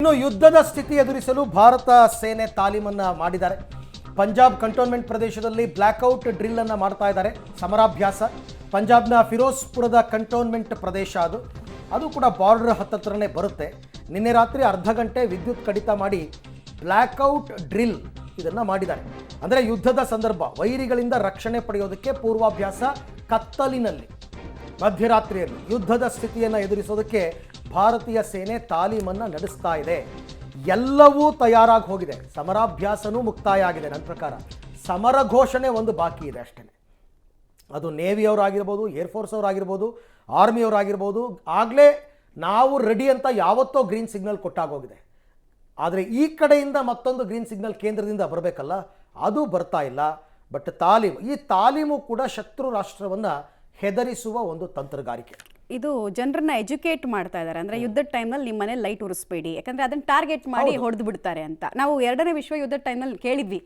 ಇನ್ನು ಯುದ್ಧದ ಸ್ಥಿತಿ ಎದುರಿಸಲು ಭಾರತ ಸೇನೆ ತಾಲೀಮನ್ನ ಮಾಡಿದ್ದಾರೆ. ಪಂಜಾಬ್ ಕಂಟೋನ್ಮೆಂಟ್ ಪ್ರದೇಶದಲ್ಲಿ ಬ್ಲ್ಯಾಕ್ಔಟ್ ಡ್ರಿಲ್ ಅನ್ನು ಮಾಡ್ತಾ ಇದ್ದಾರೆ. ಸಮರಾಭ್ಯಾಸ. ಪಂಜಾಬ್ನ ಫಿರೋಜ್ಪುರದ ಕಂಟೋನ್ಮೆಂಟ್ ಪ್ರದೇಶ ಅದು ಕೂಡ ಬಾರ್ಡರ್ ಹತ್ತತ್ರನೇ ಬರುತ್ತೆ. ನಿನ್ನೆ ರಾತ್ರಿ ಅರ್ಧ ಗಂಟೆ ವಿದ್ಯುತ್ ಕಡಿತ ಮಾಡಿ ಬ್ಲ್ಯಾಕ್ಔಟ್ ಡ್ರಿಲ್ ಇದನ್ನು ಮಾಡಿದ್ದಾರೆ. ಅಂದರೆ ಯುದ್ಧದ ಸಂದರ್ಭ ವೈರಿಗಳಿಂದ ರಕ್ಷಣೆ ಪಡೆಯೋದಕ್ಕೆ ಪೂರ್ವಾಭ್ಯಾಸ ಕತ್ತಲಿನಲ್ಲಿ ಮಧ್ಯರಾತ್ರಿಯಲ್ಲಿ ಯುದ್ಧದ ಸ್ಥಿತಿಯನ್ನು ಎದುರಿಸೋದಕ್ಕೆ ಭಾರತೀಯ ಸೇನೆ ತಾಲೀಮನ್ನು ನಡೆಸ್ತಾ ಇದೆ. ಎಲ್ಲವೂ ತಯಾರಾಗಿ ಹೋಗಿದೆ. ಸಮರಾಭ್ಯಾಸನೂ ಮುಕ್ತಾಯ ಆಗಿದೆ. ನನ್ನ ಪ್ರಕಾರ ಸಮರ ಘೋಷಣೆ ಒಂದು ಬಾಕಿ ಇದೆ ಅಷ್ಟೇ. ಅದು ನೇವಿಯವರಾಗಿರ್ಬೋದು, ಏರ್ಫೋರ್ಸ್ ಅವರಾಗಿರ್ಬೋದು, ಆರ್ಮಿಯವರಾಗಿರ್ಬೋದು. ಆಗಲೇ ನಾವು ರೆಡಿ ಅಂತ ಯಾವತ್ತೋ ಗ್ರೀನ್ ಸಿಗ್ನಲ್ ಕೊಟ್ಟಾಗೋಗಿದೆ. ಆದರೆ ಈ ಕಡೆಯಿಂದ ಮತ್ತೊಂದು ಗ್ರೀನ್ ಸಿಗ್ನಲ್ ಕೇಂದ್ರದಿಂದ ಬರಬೇಕಲ್ಲ, ಅದು ಬರ್ತಾ ಇಲ್ಲ. ಬಟ್ ಈ ತಾಲೀಮು ಕೂಡ ಶತ್ರು ರಾಷ್ಟ್ರವನ್ನು ಹೆದರಿಸುವ ಒಂದು ತಂತ್ರಗಾರಿಕೆ. ಇದು ಜನರನ್ನ ಎಜುಕೇಟ್ ಮಾಡ್ತಾ ಇದ್ದಾರೆ. ಅಂದ್ರೆ ಯುದ್ಧದ ಟೈಮ್ನಲ್ಲಿ ನಿಮ್ಮ ಮನೆ ಲೈಟ್ ಉರಿಸ್ಬೇಡಿ, ಯಾಕಂದ್ರೆ ಅದನ್ನ ಟಾರ್ಗೆಟ್ ಮಾಡಿ ಹೊಡೆದು ಬಿಡ್ತಾರೆ ಅಂತ. ನಾವು ಎರಡನೇ ವಿಶ್ವ ಯುದ್ಧದ ಟೈಮ್ನಲ್ಲಿ ಕೇಳಿದ್ವಿ,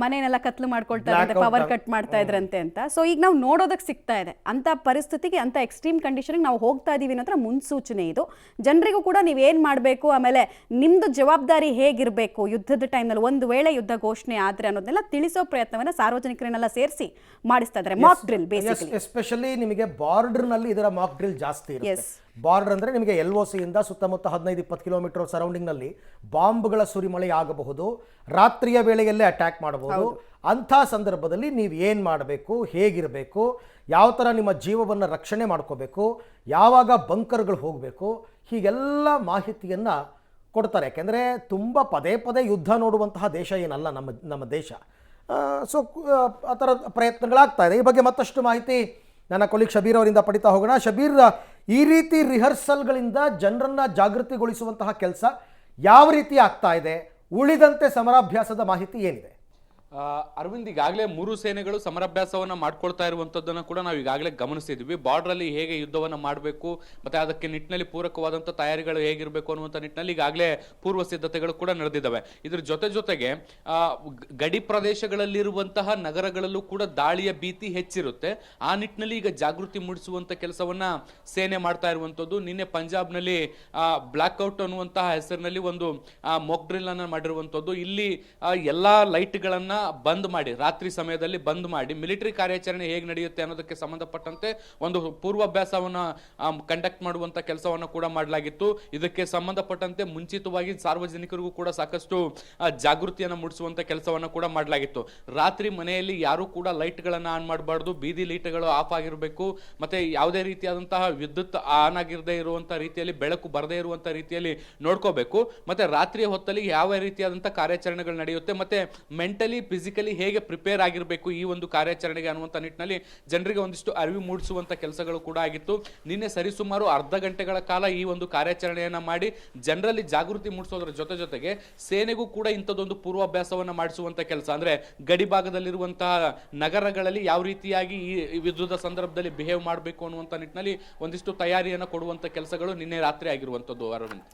ಮನೆಯನ್ನೆಲ್ಲ ಕತ್ಲು ಮಾಡ್ಕೊಳ್ತಾರೆ, ಪವರ್ ಕಟ್ ಮಾಡ್ತಾ ಇದ್ರಂತೆ ಅಂತ. ಸೊ ಈಗ ನಾವು ನೋಡೋದಕ್ಕೆ ಸಿಗ್ತಾ ಇದೆ ಅಂತ ಪರಿಸ್ಥಿತಿಗೆ, ಅಂತ ಎಕ್ಸ್ಟ್ರೀಮ್ ಕಂಡೀಷನ್ಗೆ ನಾವು ಹೋಗ್ತಾ ಇದೀವಿ ಅನ್ನೋದ್ರ ಮುನ್ಸೂಚನೆ ಇದು. ಜನರಿಗೂ ಕೂಡ ನೀವೇನ್ ಮಾಡಬೇಕು, ಆಮೇಲೆ ನಿಮ್ದು ಜವಾಬ್ದಾರಿ ಹೇಗಿರಬೇಕು ಯುದ್ಧದ ಟೈಮ್ನಲ್ಲಿ, ಒಂದು ವೇಳೆ ಯುದ್ಧ ಘೋಷಣೆ ಆದ್ರೆ ಅನ್ನೋದನ್ನೆಲ್ಲ ತಿಳಿಸೋ ಪ್ರಯತ್ನವನ್ನ ಸಾರ್ವಜನಿಕರನ್ನೆಲ್ಲ ಸೇರಿಸಿ ಮಾಡಿಸ್ತಾ ಇದ್ದಾರೆ. Mock drill basically. ಎಸ್ಪೆಷಲಿ ನಿಮಗೆ ಬಾರ್ಡರ್ ನಲ್ಲಿ ಇದರ ಮಾಕ್ ಡ್ರಿಲ್ ಜಾಸ್ತಿ ಇರುತ್ತೆ. ಬಾರ್ಡರ್ ಅಂದ್ರೆ ನಿಮಗೆ LOC ಇಂದ ಸುತ್ತಮುತ್ತ 15-20 ಕಿಲೋಮೀಟರ್ ಸರೌಂಡಿಂಗ್ ನಲ್ಲಿ ಬಾಂಬ್ಗಳ ಸುರಿಮಳೆ ಆಗಬಹುದು. ರಾತ್ರಿಯ ವೇಳೆಯಲ್ಲೇ ಅಟ್ಯಾಕ್ ಮಾಡಬಹುದು. ಅಂಥ ಸಂದರ್ಭದಲ್ಲಿ ನೀವು ಏನು ಮಾಡಬೇಕು, ಹೇಗಿರಬೇಕು, ಯಾವ ಥರ ನಿಮ್ಮ ಜೀವವನ್ನು ರಕ್ಷಣೆ ಮಾಡ್ಕೋಬೇಕು, ಯಾವಾಗ ಬಂಕರ್ಗಳು ಹೋಗಬೇಕು, ಹೀಗೆಲ್ಲ ಮಾಹಿತಿಯನ್ನು ಕೊಡ್ತಾರೆ. ಯಾಕೆಂದರೆ ತುಂಬ ಪದೇ ಪದೇ ಯುದ್ಧ ನೋಡುವಂತಹ ದೇಶ ಏನಲ್ಲ ನಮ್ಮ ದೇಶ. ಸೊ ಆ ಥರ ಪ್ರಯತ್ನಗಳಾಗ್ತಾ ಇದೆ. ಈ ಬಗ್ಗೆ ಮತ್ತಷ್ಟು ಮಾಹಿತಿ ನನ್ನ ಕೊಲೀಗ್ ಶಬೀರ್ ಅವರಿಂದ ಪಡಿತಾ ಹೋಗೋಣ. ಶಬೀರ್, ಈ ರೀತಿ ರಿಹರ್ಸಲ್ಗಳಿಂದ ಜನರನ್ನು ಜಾಗೃತಿಗೊಳಿಸುವಂತಹ ಕೆಲಸ ಯಾವ ರೀತಿ ಆಗ್ತಾ ಇದೆ? ಉಳಿದಂತೆ ಸಮರಾಭ್ಯಾಸದ ಮಾಹಿತಿ ಏನಿದೆ? ಅರವಿಂದ್, ಈಗಾಗಲೇ ಮೂರು ಸೇನೆಗಳು ಸಮರಾಭ್ಯಾಸವನ್ನ ಮಾಡ್ಕೊಳ್ತಾ ಇರುವಂತದ್ದನ್ನು ಕೂಡ ನಾವು ಈಗಾಗಲೇ ಗಮನಿಸ್ತಿದ್ವಿ. ಬಾರ್ಡರ್ ಅಲ್ಲಿ ಹೇಗೆ ಯುದ್ಧವನ್ನ ಮಾಡಬೇಕು, ಮತ್ತೆ ಅದಕ್ಕೆ ನಿಟ್ಟಿನಲ್ಲಿ ಪೂರಕವಾದಂತಹ ತಯಾರಿಗಳು ಹೇಗಿರಬೇಕು ಅನ್ನುವಂಥ ನಿಟ್ಟಿನಲ್ಲಿ ಈಗಾಗಲೇ ಪೂರ್ವ ಸಿದ್ಧತೆಗಳು ಕೂಡ ನಡೆದಿದ್ದಾವೆ. ಇದ್ರ ಜೊತೆಗೆ ಗಡಿ ಪ್ರದೇಶಗಳಲ್ಲಿರುವಂತಹ ನಗರಗಳಲ್ಲೂ ಕೂಡ ದಾಳಿಯ ಭೀತಿ ಹೆಚ್ಚಿರುತ್ತೆ. ಆ ನಿಟ್ಟಿನಲ್ಲಿ ಈಗ ಜಾಗೃತಿ ಮೂಡಿಸುವಂತ ಕೆಲಸವನ್ನ ಸೇನೆ ಮಾಡ್ತಾ ಇರುವಂತದ್ದು. ನಿನ್ನೆ ಪಂಜಾಬ್ನಲ್ಲಿ ಬ್ಲ್ಯಾಕ್ಔಟ್ ಅನ್ನುವಂತಹ ಹೆಸರಿನಲ್ಲಿ ಒಂದು ಮೊಕ್ ಡ್ರಿಲ್ ಅನ್ನ ಮಾಡಿರುವಂತದ್ದು. ಇಲ್ಲಿ ಎಲ್ಲಾ ಲೈಟ್ಗಳನ್ನ ಬಂದ್ ಮಾಡಿ, ರಾತ್ರಿ ಸಮಯದಲ್ಲಿ ಬಂದ್ ಮಾಡಿ ಮಿಲಿಟರಿ ಕಾರ್ಯಾಚರಣೆ ಹೇಗೆ ನಡೆಯುತ್ತೆ ಅನ್ನೋದಕ್ಕೆ ಸಂಬಂಧಪಟ್ಟಂತೆ ಒಂದು ಪೂರ್ವಾಭ್ಯಾಸವನ್ನ ಕಂಡಕ್ಟ್ ಮಾಡುವಂತ ಕೆಲಸವನ್ನ ಕೂಡ ಮಾಡಲಾಗಿತ್ತು. ಇದಕ್ಕೆ ಸಂಬಂಧಪಟ್ಟಂತೆ ಮುಂಚಿತವಾಗಿ ಸಾರ್ವಜನಿಕರಿಗೂ ಕೂಡ ಸಾಕಷ್ಟು ಜಾಗೃತಿಯನ್ನ ಮೂಡಿಸುವಂತ ಕೆಲಸವನ್ನ ಕೂಡ ಮಾಡಲಾಗಿತ್ತು. ರಾತ್ರಿ ಮನೆಯಲ್ಲಿ ಯಾರು ಕೂಡ ಲೈಟ್ ಗಳನ್ನ ಆನ್ ಮಾಡಬಾರ್ದು, ಬೀದಿ ಲೈಟ್ಗಳು ಆಫ್ ಆಗಿರಬೇಕು, ಮತ್ತೆ ಯಾವುದೇ ರೀತಿಯಾದಂತಹ ವಿದ್ಯುತ್ ಆನ್ ಆಗಿರದೇ ಇರುವಂತಹ ರೀತಿಯಲ್ಲಿ, ಬೆಳಕು ಬರದೇ ಇರುವಂತಹ ರೀತಿಯಲ್ಲಿ ನೋಡ್ಕೋಬೇಕು. ಮತ್ತೆ ರಾತ್ರಿಯ ಹೊತ್ತಲ್ಲಿ ಯಾವ ರೀತಿಯಾದಂತಹ ಕಾರ್ಯಾಚರಣೆಗಳು ನಡೆಯುತ್ತೆ, ಮತ್ತೆ ಮೆಂಟಲಿ ಫಿಸಿಕಲಿ ಹೇಗೆ ಪ್ರಿಪೇರ್ ಆಗಿರಬೇಕು ಈ ಒಂದು ಕಾರ್ಯಾಚರಣೆಗೆ ಅನ್ನುವಂಥ ನಿಟ್ಟಿನಲ್ಲಿ ಜನರಿಗೆ ಒಂದಿಷ್ಟು ಅರಿವು ಮೂಡಿಸುವಂತ ಕೆಲಸಗಳು ಕೂಡ ಆಗಿತ್ತು. ನಿನ್ನೆ ಸರಿಸುಮಾರು ಅರ್ಧ ಗಂಟೆಗಳ ಕಾಲ ಈ ಒಂದು ಕಾರ್ಯಾಚರಣೆಯನ್ನ ಮಾಡಿ ಜನರಲ್ಲಿ ಜಾಗೃತಿ ಮೂಡಿಸೋದ್ರ ಜೊತೆಗೆ ಸೇನೆಗೂ ಕೂಡ ಇಂಥದ್ದೊಂದು ಪೂರ್ವಾಭ್ಯಾಸವನ್ನ ಮಾಡಿಸುವಂತ ಕೆಲಸ, ಅಂದ್ರೆ ಗಡಿ ಭಾಗದಲ್ಲಿರುವಂತಹ ನಗರಗಳಲ್ಲಿ ಯಾವ ರೀತಿಯಾಗಿ ಈ ಯುದ್ಧದ ಸಂದರ್ಭದಲ್ಲಿ ಬಿಹೇವ್ ಮಾಡಬೇಕು ಅನ್ನುವಂಥ ನಿಟ್ಟಿನಲ್ಲಿ ಒಂದಿಷ್ಟು ತಯಾರಿಯನ್ನು ಕೊಡುವಂತ ಕೆಲಸಗಳು ನಿನ್ನೆ ರಾತ್ರಿ ಆಗಿರುವಂತದ್ದು. ಅರವಿಂದ್.